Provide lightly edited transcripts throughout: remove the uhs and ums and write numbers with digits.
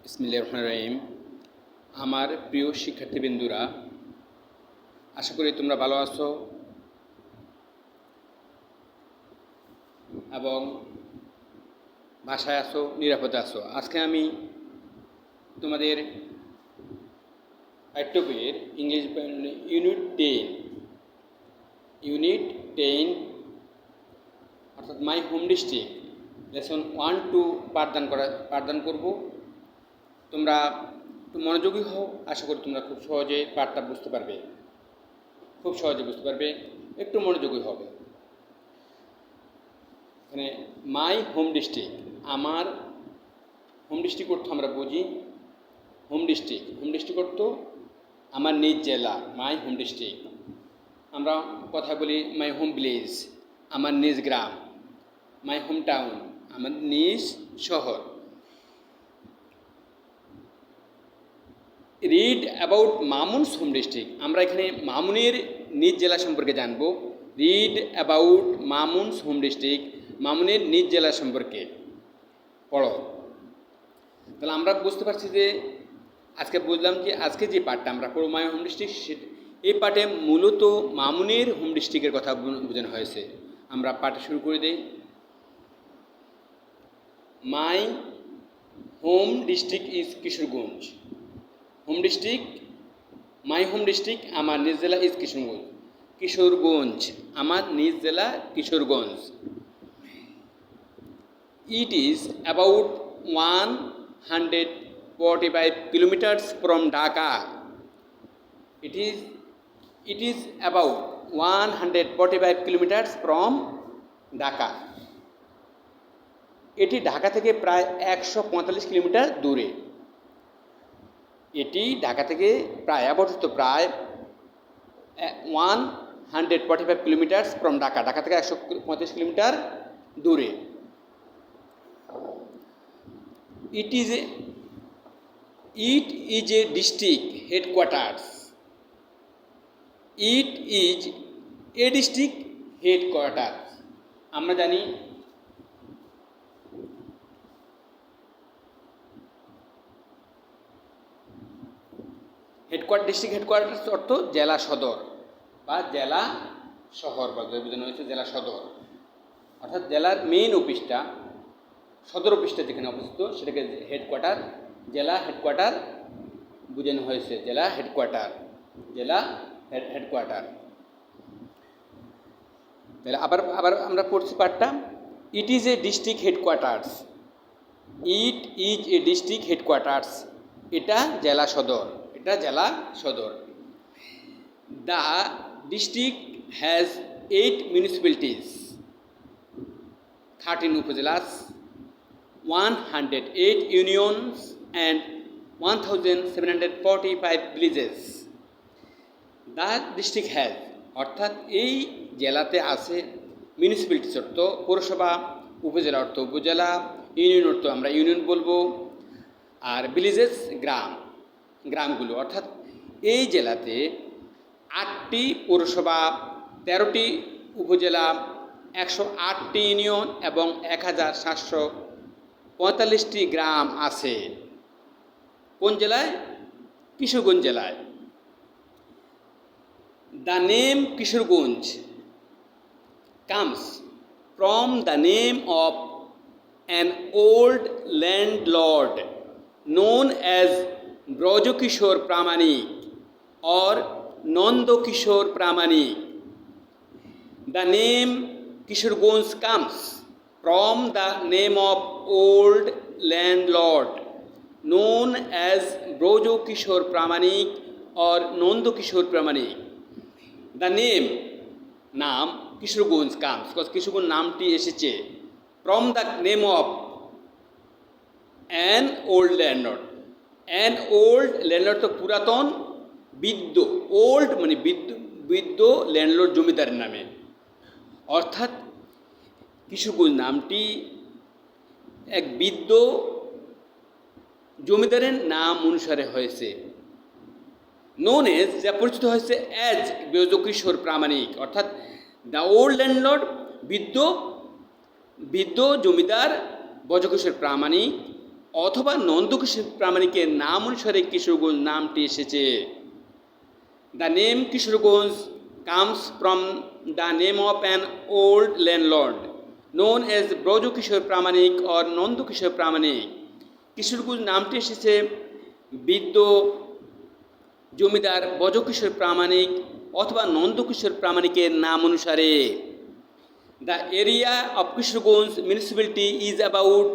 বিসমিল্লাহির রহমানির রহিম। আমার প্রিয় শিক্ষার্থীবৃন্দুরা, আশা করি তোমরা ভালো আছো এবং বাসায় আছো, নিরাপদে আছো। আজকে আমি তোমাদের পাঠ্য বইয়ের ইংরেজি ইউনিট 10 অর্থাৎ মাই হোম ডিস্ট্রিক্ট লেসন 1-2 পাঠদান করব। তোমরা একটু মনোযোগী হও, আশা করি তোমরা খুব সহজে পাঠটা বুঝতে পারবে, একটু মনোযোগী হবে। এখানে মাই হোম ডিস্ট্রিক্ট, আমার হোম ডিস্ট্রিক্ট অর্থ আমরা বুঝি হোম ডিস্ট্রিক্ট অর্থ আমার নিজ জেলা, মাই হোম ডিস্ট্রিক্ট। আমরা কথা বলি মাই হোম ভিলেজ, আমার নিজ গ্রাম, মাই হোম টাউন, আমার নিজ শহর। Read about Mamun's home district, আমরা এখানে মামুনের নিজ জেলা সম্পর্কে জানব। Read about Mamun's home district, মামুনের নিজ জেলা সম্পর্কে পড়ো। তাহলে আমরা বুঝতে পারছি যে আজকে বুঝলাম যে আজকে যে পাঠটা আমরা পড়ব মাই হোম ডিস্ট্রিক্ট, এই পাঠে মূলত মামুনের হোম ডিস্ট্রিক্টের কথা বোঝানো হয়েছে। আমরা পাঠ শুরু করে দিই। মাই home district is Kishoreganj. My home district আমার নিজ জেলা ইজ কিশোরগঞ্জ, আমার নিজ জেলা Kishoreganj. It is about 145 kilometres from Dhaka. It is about 145 kilometres from Dhaka. এটি ঢাকা থেকে প্রায় 145 কিলোমিটার দূরে। এটি ঢাকা থেকে প্রায় 145 কিলোমিটার্স ফ্রম ঢাকা থেকে 135 কিলোমিটার দূরে। It is a district headquarters. It is a district headquarters. আমরা জানি ডিস্ট্রিক্ট হেডকোয়ার্টার্স অর্থ জেলা সদর বা জেলা শহর বা বোঝানো হয়েছে জেলা সদর, অর্থাৎ জেলার মেইন অফিসটা, সদর অফিসটা যেখানে অবস্থিত সেটাকে জেলা হেডকোয়ার্টার বোঝানো হয়েছে। জেলা হেডকোয়ার্টার তাহলে আবার আমরা পড়ছি পাঠটা। It is a district headquarters. এটা জেলা সদর। The district has 8 municipalities, 13 upazilas, 108 unions and 1745 villages. The district has অর্থাৎ এই জেলাতে আছে, মিউনিসিপ্যালিটিস অর্থ পৌরসভা, উপজেলা অর্থ উপজেলা, ইউনিয়ন অর্থ আমরা ইউনিয়ন বলবো, আর ভিলেজেস গ্রামগুলো। অর্থাৎ এই জেলাতে 8টি পৌরসভা, 13টি উপজেলা, 108টি ইউনিয়ন এবং 1745টি গ্রাম আছে। কোন জেলায়? কিশোরগঞ্জ জেলায়। The name Kishorganj comes from the name of an old landlord known as Brajokishore Pramanik or Nandokishore Pramanik. The name Kishorganj comes from the name of old landlord known as Brajokishore Pramanik or Nandokishore Pramanik. The name নাম Kishoreganj comes, Kishoreganj নামটি এসেছে from the name of an old landlord তো পুরাতন, বৃদ্ধ, old মানে বৃদ্ধ landlord জমিদারের নামে। অর্থাৎ কিশোরগঞ্জ নামটি এক বৃদ্ধ জমিদারের নাম অনুসারে হয়েছে। নোন এজ, যা পরিচিত হয়েছে অ্যাজ ব্রজকিশোর প্রামাণিক। অর্থাৎ দ্য ওল্ড ল্যান্ডলর্ড বৃদ্ধ জমিদার ব্রজকিশোর প্রামাণিক অথবা নন্দকিশোর প্রামাণিকের নাম অনুসারে কিশোরগঞ্জ নামটি এসেছে। The name Kishoreganj comes from the name of an old landlord known as Brajakishore Pramanik or Nandakishore Pramanik. Kishoreganj নামটি এসেছে বৃদ্ধ জমিদার ব্রজকিশোর প্রামাণিক অথবা নন্দকিশোর প্রামাণিকের নাম অনুসারে। The area of Kishoreganj municipality is about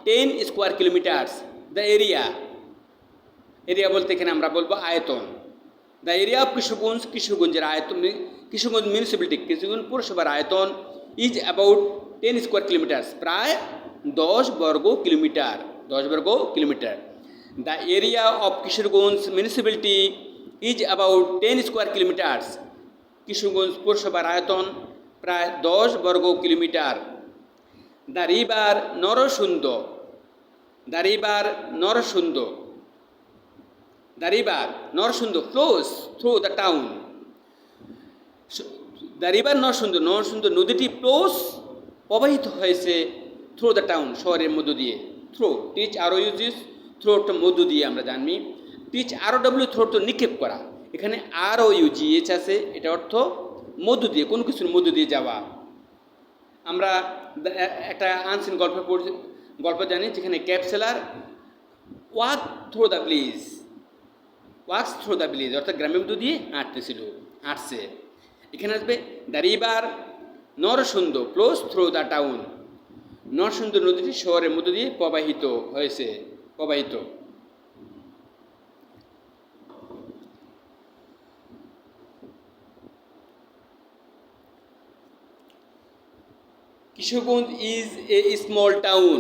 10 square kilometres. The area বলতে এখানে আমরা বলবো আয়তন। দ্য এরিয়া অফ কিশোরগঞ্জ কিশোরগঞ্জের আয়তন, কিশোরগঞ্জ মিউনিসিপ্যালিটি কিশোরগঞ্জ পৌরসভার আয়তন ইজ অ্যাবাউট 10 স্কোয়ার কিলোমিটার্স, প্রায় 10 বর্গ কিলোমিটার। 10 বর্গ kilometre. The area of Kishoreganj municipality is about 10 square kilometres. Kishoreganj পৌরসভার আয়তন প্রায় 10 বর্গ kilometre. The river Narsunda, the river Narsunda, the river Narsunda flows through the town. The river Narsunda, Narsunda নদীটি ফ্লোস প্রবাহিত হয়েছে থ্রু দ্য টাউন, শহরের মধ্য দিয়ে। থ্রু টিচ আরও ইউজিস, থ্রু একটা মধ্য দিয়ে আমরা জানি। টিচ আরও ডাব্লিউ থ্রু তো নিক্ষেপ করা, এখানে আরও ইউজিএচ আছে, এটা অর্থ মধ্য দিয়ে, কোনো কিছুর মধ্য দিয়ে যাওয়া। আমরা একটা আনসিন গল্প জানি যেখানে ক্যাপসেলার walk through the village, walks through the village, অর্থাৎ গ্রামের মধ্য দিয়ে হাঁটছে। এখানে আসবে the river Narsunda flows through the town. Narsunda নদীটি শহরের মধ্য দিয়ে প্রবাহিত। Kishoreganj is a small town.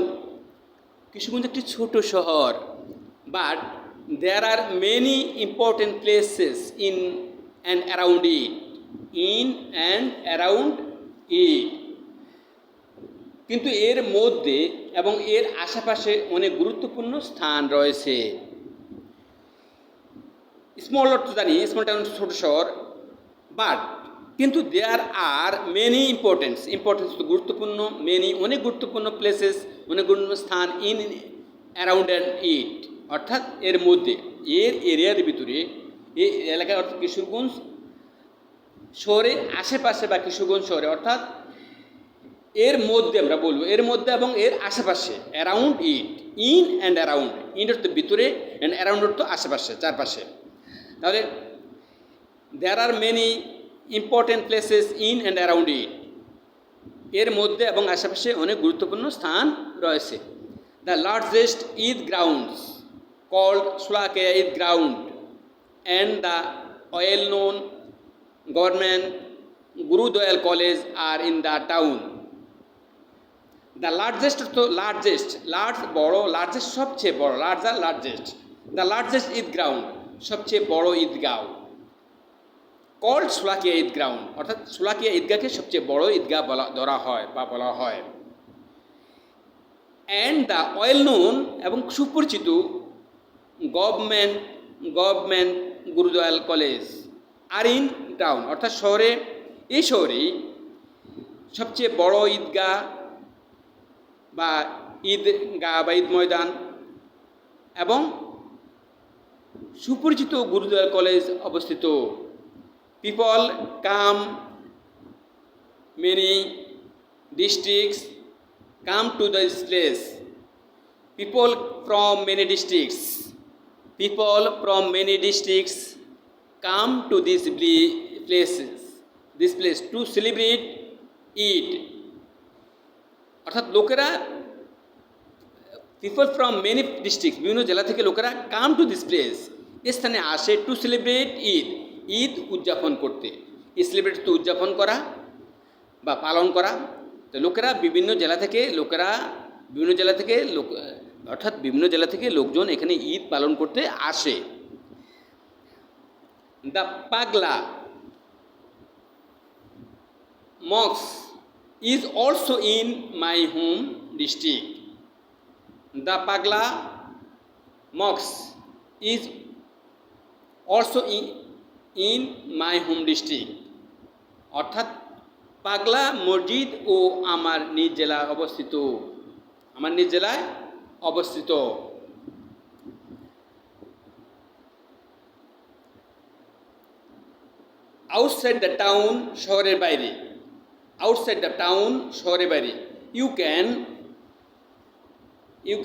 Kishoreganj একটি ছোট শহর। But there are many important places in and around it. কিন্তু এর মধ্যে এবং এর আশেপাশে অনেক গুরুত্বপূর্ণ স্থান রয়েছে। স্মল অর্থ জানি, স্মল টাউন ছোট শহর। বাট কিন্তু দেয়ার আর মেনি ইম্পর্টেন্স গুরুত্বপূর্ণ, মেনি অনেক গুরুত্বপূর্ণ প্লেসেস, অনেক গুরুত্বপূর্ণ স্থান, ইন অ্যারাউন্ড অ্যান্ড ইট অর্থাৎ এর মধ্যে, এর এরিয়ার ভিতরে, এই এলাকায় অর্থাৎ কিশোরগঞ্জ শহরের আশেপাশে বা কিশোরগঞ্জ শহরে অর্থাৎ এর মধ্যে আমরা বলবো, এর মধ্যে এবং এর আশেপাশে। Around it, in and around. In অর্থ ভিতরে, অ্যান্ড অ্যারাউন্ড অর্থ আশেপাশে, চারপাশে। তাহলে there are many important places in and around it, এর মধ্যে এবং আশেপাশে অনেক গুরুত্বপূর্ণ স্থান রয়েছে। The largest Eid grounds called Sholakia Eid ground and the well known government Gurudayal college R in the town. The largest অর্থ লার্জেস্ট, লার্জ বড়, লার্জেস্ট সবচেয়ে বড়, largest. The largest Eid ground সবচেয়ে বড় ঈদগাঁও। কল্ড সুলাকিয়া ঈদ গ্রাউন্ড অর্থাৎ সুলাকিয়া ঈদগাহকে সবচেয়ে বড় ঈদগাহ বলা হয়। অ্যান্ড দ্য ওয়েল নোন এবং সুপরিচিত government Gurudayal college R in town অর্থাৎ এই শহরেই সবচেয়ে বড় ঈদগাহ বা ঈদগাহ বা ঈদ ময়দান এবং সুপরিচিত গুরুদয়াল কলেজ অবস্থিত। People come many districts come to this place. People from many districts come to this place to celebrate Eid. অর্থাৎ লোকেরা, পিপল ফ্রম মেনি ডিস্ট্রিক্ট, বিভিন্ন জেলা থেকে লোকেরা কাম টু দিস প্লেস, এ স্থানে আসে টু সেলিব্রেট ঈদ উদযাপন করতে। সেলিব্রেট তো উদযাপন করা বা পালন করা। তো লোকেরা বিভিন্ন জেলা থেকে লোকজন এখানে ঈদ পালন করতে আসে। দ্য পাগলা মক্স is also in my home district. The Pagla মক্স is also in my home district অর্থাৎ পাগলা মসজিদ ও আমার নিজ জেলায় অবস্থিত। আমার নিজ জেলায় অবস্থিত। আউটসাইড দ্য টাউন, শহরের বাইরে। আউটসাইড দ্য টাউন, শহরের বাইরে। You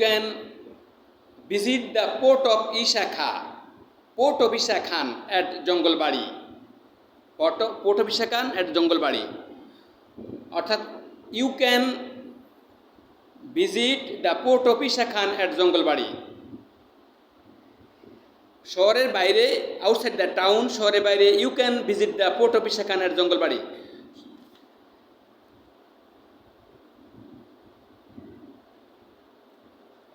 can visit the port of Isa Khan. Port of Isa Khan at Jangalbari. Port of Isa Khan at Jangalbari. অর্থাৎ you can visit the port of Isa Khan at Jangalbari. শহরের বাইরে, আউটসাইড দ্য টাউন, শহরের বাইরে, you can visit the port of Isa Khan at Jangalbari.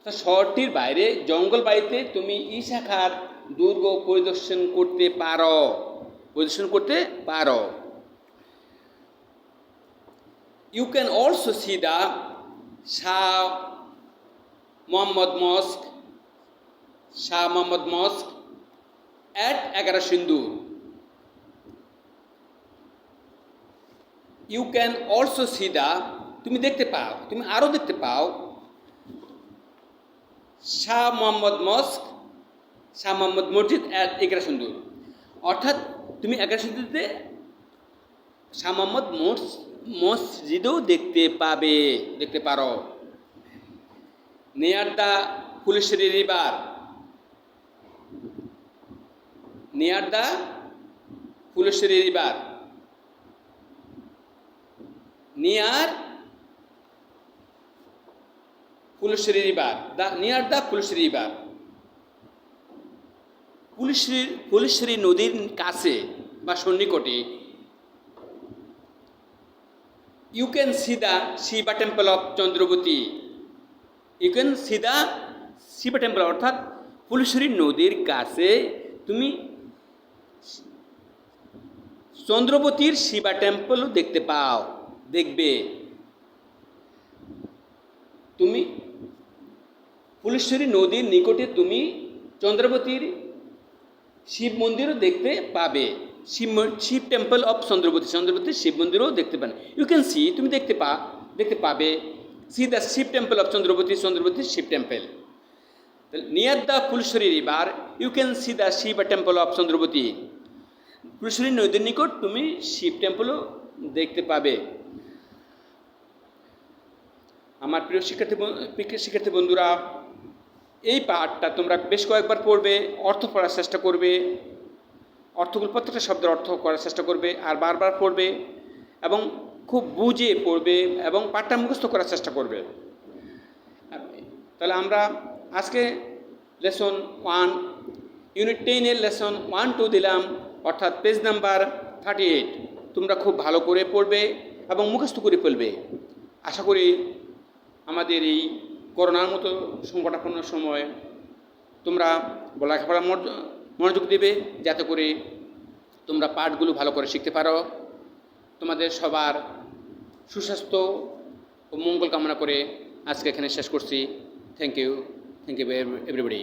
শহরটির বাইরে জঙ্গলবাড়িতে তুমি ইশাখার দুর্গ পরিদর্শন করতে পারো। You can also see the Shah Mohammad mosque at 11 Sindoor. You can also see the, তুমি আরও দেখতে পাও শাহ মোহাম্মদ মসজিদ অ্যাট 11 সিন্দুর। অর্থাৎ তুমি 11 সিন্দুরে শাহ মোহাম্মদ মসজিদও দেখতে পারো। Near the Phuleshwari river. Near the Phuleshwari river. Near Phuleshwari river. Near the Phuleshwari river. Phuleshwari নদীর কাছে বা সন্নিকটে। You can see the Shiva temple of Chandrabati. You can see the Shiva temple, অর্থাৎ ফুলেশ্বরী নদীর কাছে তুমি চন্দ্রবতীর শিবা টেম্পলও দেখবে। তুমি ফুলেশ্বরী নদীর নিকটে তুমি চন্দ্রবতীর শিব মন্দিরও দেখতে পাবে। শিব টেম্পল অফ চন্দ্রবতীর শিব মন্দিরও দেখতে পাবে। ইউ ক্যান সি, তুমি দেখতে পাবে see the Shiva temple of চন্দ্রবতীর Shiva temple. Near the Phuleshwari river you can see the Shiva temple of Chandrabati. Phuleshwari নদীর নিকট তুমি শিব টেম্পলও দেখতে পাবে। আমার প্রিয় শিক্ষার্থী বন্ধুরা, এই পাঠটা তোমরা বেশ কয়েকবার পড়বে, অর্থ পড়ার চেষ্টা করবে, অর্থগুলো প্রত্যেকটা শব্দের অর্থ করার চেষ্টা করবে, আর বারবার পড়বে এবং খুব বুঝে পড়বে এবং পাঠটা মুখস্থ করার চেষ্টা করবে। তাহলে আমরা আজকে লেসন 1 ইউনিট 10-এর লেসন 1-2 দিলাম, অর্থাৎ পেজ নাম্বার 38। তোমরা খুব ভালো করে পড়বে এবং মুখস্থ করে ফেলবে। আশা করি আমাদের এই করোনার মতো সংকটাপন্ন সময় তোমরা লেখাপড়া মনোযোগ দেবে, যাতে করে তোমরা পাঠগুলো ভালো করে শিখতে পারো। তোমাদের সবার সুস্বাস্থ্য ও মঙ্গল কামনা করে আজকে এখানে শেষ করছি। Thank you everybody.